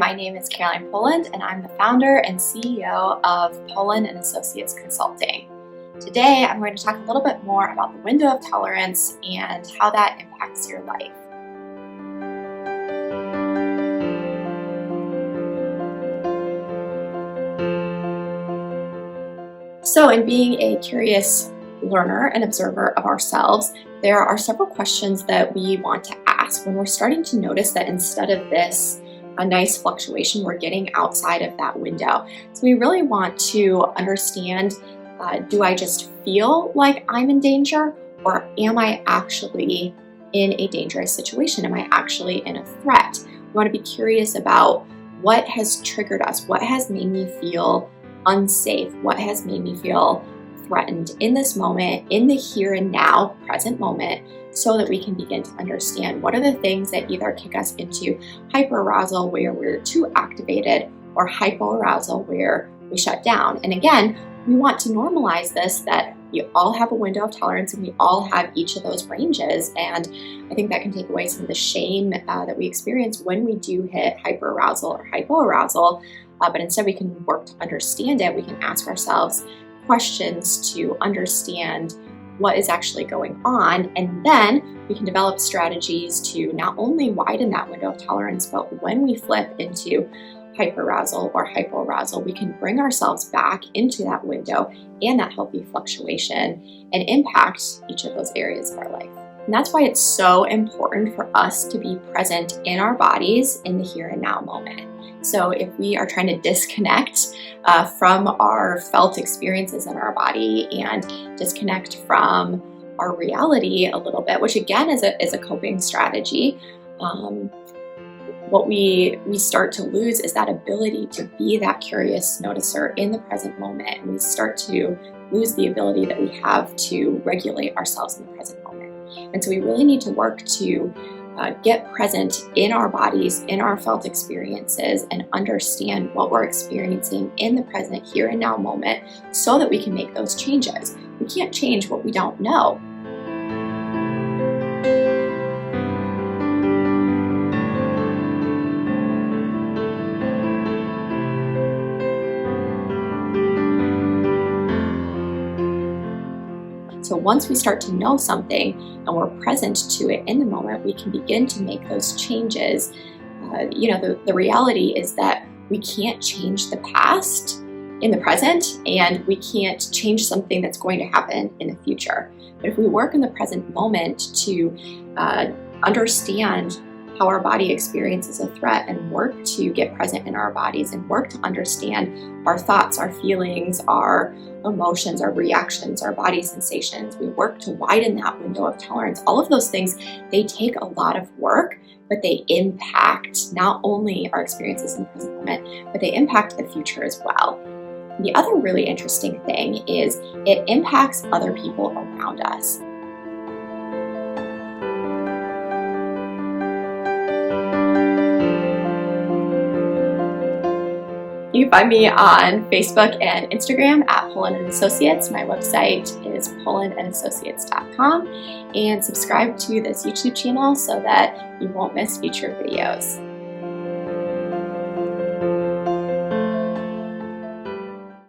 my name is Caroline Poland, and I'm the founder and CEO of Poland and Associates Consulting. Today, I'm going to talk a little bit more about the window of tolerance and how that impacts your life. So, in being a curious learner and observer of ourselves, there are several questions that we want to ask when we're starting to notice that instead of this a nice fluctuation, we're getting outside of that window. So we really want to understand, do I just feel like I'm in danger, or am I actually in a dangerous situation? Am I actually in a threat? We want to be curious about what has triggered us, what has made me feel unsafe, what has made me feel threatened in this moment, in the here and now, present moment, so that we can begin to understand what are the things that either kick us into hyperarousal, where we're too activated, or hypoarousal, where we shut down. And again, we want to normalize this, that we all have a window of tolerance and we all have each of those ranges. And I think that can take away some of the shame that we experience when we do hit hyperarousal or hypoarousal. But instead, we can work to understand it. We can ask ourselves questions to understand what is actually going on, and then we can develop strategies to not only widen that window of tolerance, but when we flip into hyperarousal or hypoarousal, we can bring ourselves back into that window and that healthy fluctuation and impact each of those areas of our life. And that's why it's so important for us to be present in our bodies in the here and now moment. So if we are trying to disconnect from our felt experiences in our body and disconnect from our reality a little bit, which again is a coping strategy, what we start to lose is that ability to be that curious noticer in the present moment. And we start to lose the ability that we have to regulate ourselves in the present moment. And so we really need to work to get present in our bodies, in our felt experiences, and understand what we're experiencing in the present here and now moment so that we can make those changes. We can't change what we don't know. So once we start to know something and we're present to it in the moment, we can begin to make those changes. The reality is that we can't change the past in the present, and we can't change something that's going to happen in the future. But if we work in the present moment to understand how our body experiences a threat and work to get present in our bodies and work to understand our thoughts, our feelings, our emotions, our reactions, our body sensations, we work to widen that window of tolerance. All of those things, they take a lot of work, but they impact not only our experiences in the present moment, but they impact the future as well. The other really interesting thing is it impacts other people around us. You can find me on Facebook and Instagram at Poland and Associates. My website is polandandassociates.com, and subscribe to this YouTube channel so that you won't miss future videos.